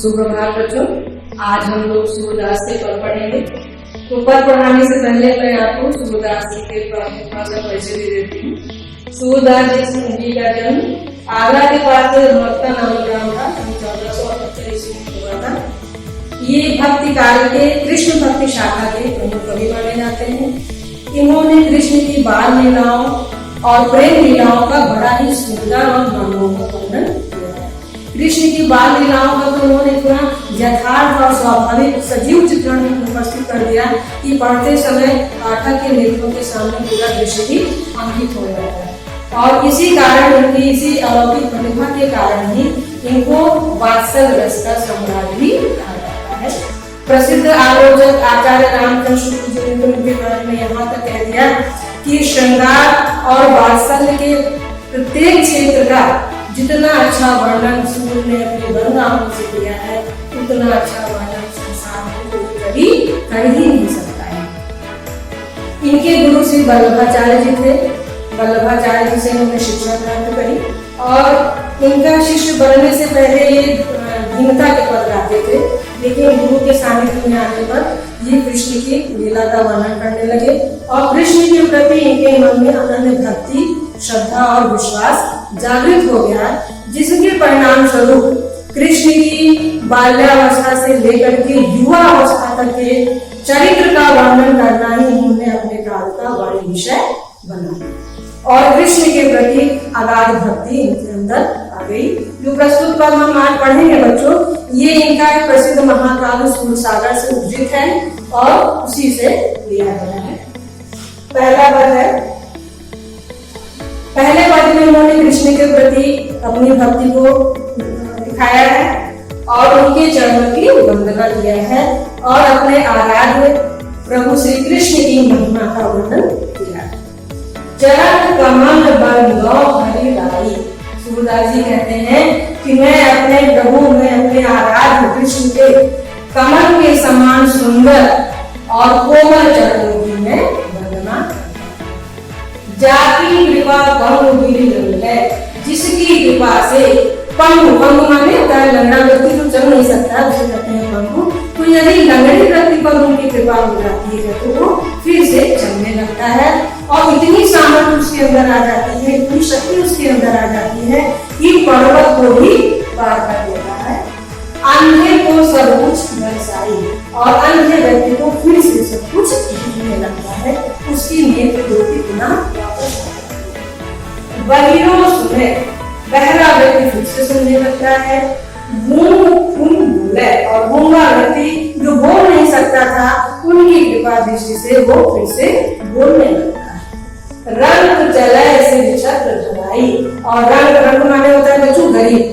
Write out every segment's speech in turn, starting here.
सुप्रभात बच्चों। आज हम लोग सूर्यदास के पद पढ़ेंगे। तो पद पढ़ाने से पहले मैं आपको सूर्यदास जी के थोड़ा सा परिचय दे देती हूँ। सूर्यदास जी का जन्म आगरा के पास मक्ता नामक ग्राम था, 1478 ईस्वी में हुआ था। ये भक्ति काल के कृष्ण भक्ति शाखा के प्रमुख कवि माने जाते हैं। इन्होंने कृष्ण की बाल लीलाओं और प्रेम लीलाओं का बड़ा ही सुंदर और मनमोहक वर्णन किया है। कृष्ण की बाल लीलाओं का तो उन्होंने इतना यथार्थ और स्वाभाविक सजीव चित्रण उपस्थित कर दिया कि पढ़ते समय पाठक के नेत्रों के सामने पूरा दृश्य ही अंकित हो जाता है। और इसी कारण इनकी इसी अलौकिक प्रतिभा के कारण ही इनको वात्सल्य रस का सम्राट भी कहा जाता है। प्रसिद्ध आलोचक आचार्य रामचंद्र शुक्ल जी ने उनके बारे में यहाँ तक कह दिया कि श्रृंगार और वात्सल्य के प्रत्येक क्षेत्र का जितना अच्छा वर्णन सूर्य ने अपनी गंगाओं से किया है, उतना अच्छा वर्णन संसार में कोई कभी कर ही नहीं सकता है। इनके गुरु श्री वल्लभाचार्य जी थे। वल्लभाचार्य जी से उन्होंने शिक्षा प्राप्त करी और इनका शिष्य बनने से पहले ये दीनता के पद गाते थे, लेकिन गुरु के सानिध्य में आने पर ये कृष्ण की लीला का वर्णन करने लगे और कृष्ण के प्रति इनके मन में अनन्य भक्ति, श्रद्धा और विश्वास जागृत हो गया, जिसके परिणाम स्वरूप कृष्ण की बाल्यावस्था से लेकर के युवा अवस्था तक के चरित्र का वर्णन करना ही उन्होंने अपने काल का बड़े विषय बना और कृष्ण के प्रति अगाध भक्ति इनके अंदर आ गई। जो प्रस्तुत पद हम आज पढ़ेंगे बच्चों, ये इनका एक प्रसिद्ध महाकाव्य सूरसागर से उद्धृत है और उसी से लिया गया है। पहला पद है। पहले पद में उन्होंने कृष्ण के प्रति अपनी भक्ति को दिखाया है और उनके चरणों की वंदना किया है और अपने आराध्य प्रभु श्री कृष्ण की महिमा का वर्णन किया है। चरण कमल बंदो हरि लाई। सूरदास जी कहते हैं कि मैं अपने प्रभु में अपने आराध्य कृष्ण के कमल के समान सुंदर और कोमल चरणों की मैं वंदना करता हूं। जाति कृपा पंग गिरि है, जिसकी कृपा से पंग माने होता है लंगड़ा व्यक्ति जो चल नहीं सकता, उसे कहते हैं पंग। तो यदि लंगड़े व्यक्ति पर उनकी कृपा हो जाती है तो वो फिर से चलने लगता है और इतनी सामर्थ्य उसके अंदर आ जाती है, इतनी शक्ति उसके अंदर आ जाती है कि पर्वत को भी पार कर देता है। अंधे को सब कुछ दर्शाई और अंधे व्यक्ति को फिर से सब कुछ दिखने लगता है, उसकी नेत्र ज्योति पुनः वापस आ जाती है। बहिरो सुने, बहरा व्यक्ति फिर से सुनने लगता है। और गूंगा व्यक्ति जो बोल नहीं सकता था, उनकी कृपा दृष्टि से वो फिर से बोलने लगता है। रंग चले से छत्र ढलाई और रंग माने होता है बच्चों गरीब,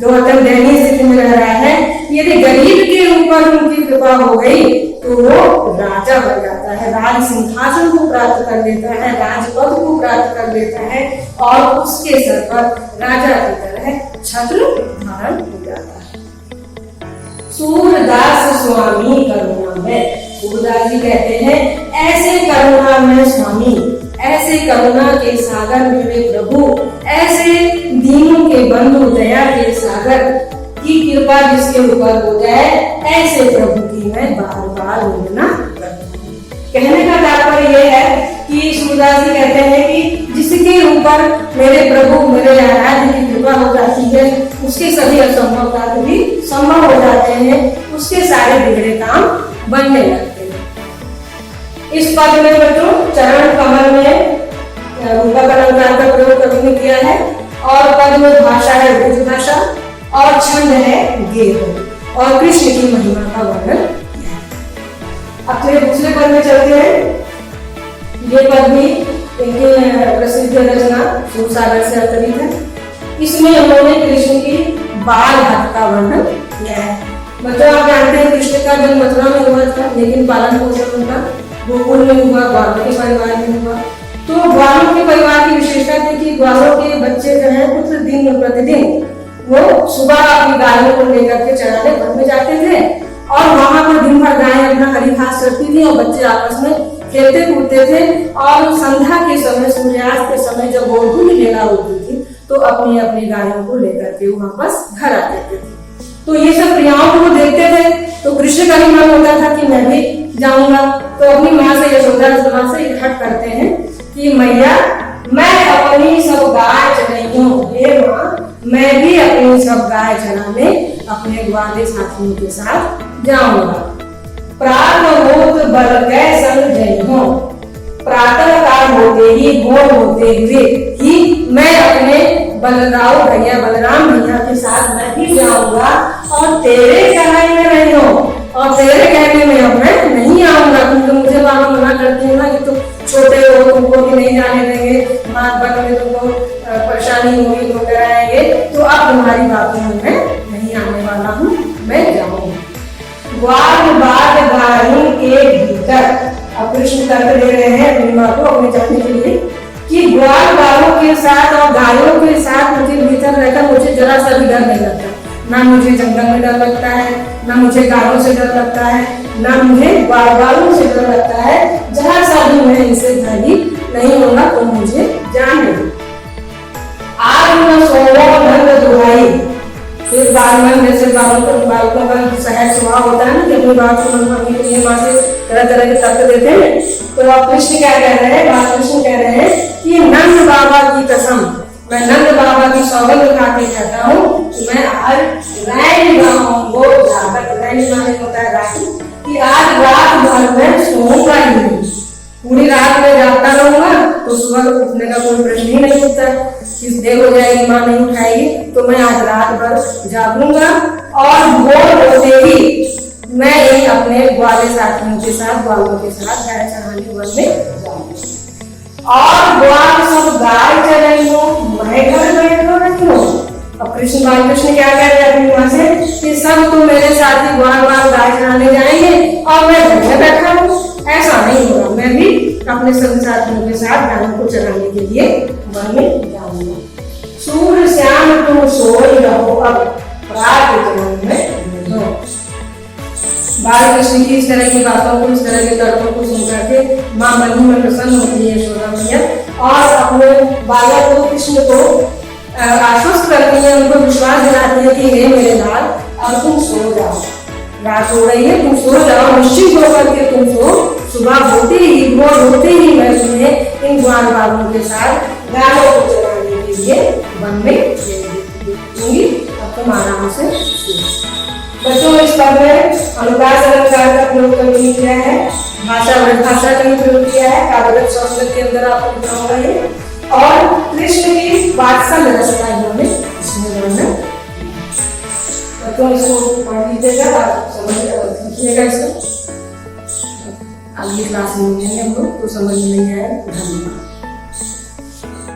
जो मतलब दयनीय स्थिति में रह रहा है। यदि गरीब के ऊपर उनकी कृपा हो गई तो वो राजा बन जाता है, राज सिंहासन को प्राप्त कर लेता है, राजपद को प्राप्त कर लेता है और उसके सर पर राजा की तरह छत्र धारण हो जाता है। सूरदास स्वामी करुणा में। सूरदास जी कहते हैं ऐसे करुणा में स्वामी, ऐसे करुणा के सागर मेरे प्रभु, ऐसे दीनों के बंधु दया के सागर की कृपा जिसके ऊपर हो जाए, ऐसे प्रभु की मैं बार बार वंदना करता हूँ। कहने का तात्पर्य यह है कि सूरदास जी कहते हैं कि जिसके ऊपर मेरे प्रभु मेरे आराध्य की कृपा हो जाती है, उसके सभी असंभव कार्य भी संभव हो जाते हैं, उसके सारे बिगड़े काम बनने लगते हैं। इस पद में बच्चों चरण कमल में रूपक अलंकार का प्रयोग कवि ने किया है और पद में भाषा है ब्रज भाषा और छंद है गेह और कृष्ण की महिमा का वर्णन किया है। अब तो दूसरे पद में चलते हैं। ये पद भी इनकी प्रसिद्ध रचना सूरसागर से अवतरित है। इसमें उन्होंने कृष्ण की बाल हाथ का वर्णन किया है। मतलब आप जानते हैं कृष्ण का जन्म मथुरा में हुआ था, लेकिन पालन पोषण उनका गोकुल में हुआ, ग्वालों के परिवार में हुआ। तो ग्वालों के परिवार की विशेषता थी कि ग्वालों के बच्चे जो है पुत्र दिन प्रतिदिन वो सुबह अपनी गायों को लेकर के चराने वन में जाते थे और वहां पर दिन भर गायें अपना हरी घास चरती थी और बच्चे आपस में खेलते कूदते थे और संध्या के समय, सूर्यास्त के समय जब गोधूली बेला होती थी तो अपनी अपनी गायों को लेकर के वापस घर आते थे। तो ये सब प्रियाओं को वो देखते थे, तो कृष्ण का भी मन होता था कि मैं भी जाऊंगा। तो अपनी माँ से यशोदा माँ से इकट्ठ करते हैं कि मैया मैं अपनी सब गाय चराई हूँ, हे माँ मैं भी अपनी सब गाय चराने अपने ग्वाले साथियों के साथ जाऊंगा। प्रातः होत बल कै संग जई हूँ, प्रातः काल होते ही भोर होते हुए ही मैं अपने बलराम भैया के साथ मैं भी जाऊंगा और तेरे कहने में नहीं हो, और तेरे कहने में अब मैं नहीं आऊंगा, क्योंकि मुझे बाबा मना करते हैं ना कि तुम छोटे हो, तुमको भी नहीं जाने देंगे, माँ बाप में तुमको परेशानी होगी, तो डराएंगे, तो अब तुम्हारी बातों में मैं नहीं आने वाला हूँ, मैं जाऊंगा। ग्वाल बाद गायों के भीतर, अब कृष्ण तर्क दे रहे हैं अपनी माँ को अपने जाने के लिए कि ग्वाल गायों के साथ और गायों के साथ मुझे भीतर रहकर मुझे जरा सा भी डर नहीं लगता, ना मुझे जंगल में डर लगता है, ना मुझे गायों से डर लगता है, ना मुझे ग्वालों से डर लगता है, जरा सा भी मैं इनसे भयभीत नहीं होगा, तो मुझे जाने दो। आज न सोवो नंद दुहाई, फिर बालमन जैसे बालकों का सहज स्वभाव होता है ना कि अपनी बात को मन करने के लिए माँ से तरह तरह के तर्क देते हैं। तो अब कृष्ण क्या कह रहे हैं, बालकृष्ण कह रहे हैं कि नंद बाबा की कसम, मैं नंद बाबा की सौगंध खा के कहता हूँ कि मैं आज रैन वो जाकर रैन माने होता है रात, कि आज रात भर मैं सोऊंगा ही नहीं, पूरी रात में जागता रहूंगा, तो सुबह उठने का कोई प्रश्न ही नहीं उठता, किस देर हो जाएगी माँ नहीं उठाएगी, तो मैं आज रात भर जागूंगा और भोर होते ही मैं एक अपने ग्वाले साथियों के साथ ग्वालों के साथ गाय चराने वन में जाऊंगा। और ग्वाल सब गाय चराई हो, मैं घर बैठो रखी हो। अब कृष्ण बालकृष्ण क्या कह रहे हैं अपनी माँ से कि सब तुम मेरे साथी ग्वाल गाय चराने जाएंगे और मैं घर में बैठा हूँ, ऐसा नहीं होगा, मैं भी अपने सभी साथियों के साथ गायों को चराने के लिए वन में जाऊंगा। सूर्य श्याम तुम सोई रहो, अब रात जन्म में हो। बाल कृष्ण की इस तरह की बातों को, इस तरह के तर्कों को सुनकर के माँ मन ही मन प्रसन्न होती है यशोदा मैया, और अपने बालक को कृष्ण को आश्वस्त करती है, उनको विश्वास दिलाती है कि हे मेरे लाल अब तुम सो जाओ, रात हो रही है, तुम सो जाओ, निश्चित होकर के तुम सो, सुबह होते ही भोर होते ही मैं तुम्हें इन ग्वाल बालों के साथ गायों को चराने के लिए वन में दूंगी, अब तुम आराम से सो। बच्चों इस पद में अनुप्रास अलंकार का प्रयोग करके किया है, भाषा भाषा का प्रयोग किया है, काव्यगत संस्कृत के अंदर आपको लिखा होगा ये, और कृष्ण की वात्सल्य रचना इन्होंने इसमें वर्णन। तो इसको पढ़ लीजिएगा, समझ लीजिएगा इसको, अगली क्लास में मिलेंगे हम लोग, तो समझ में नहीं आए, धन्यवाद।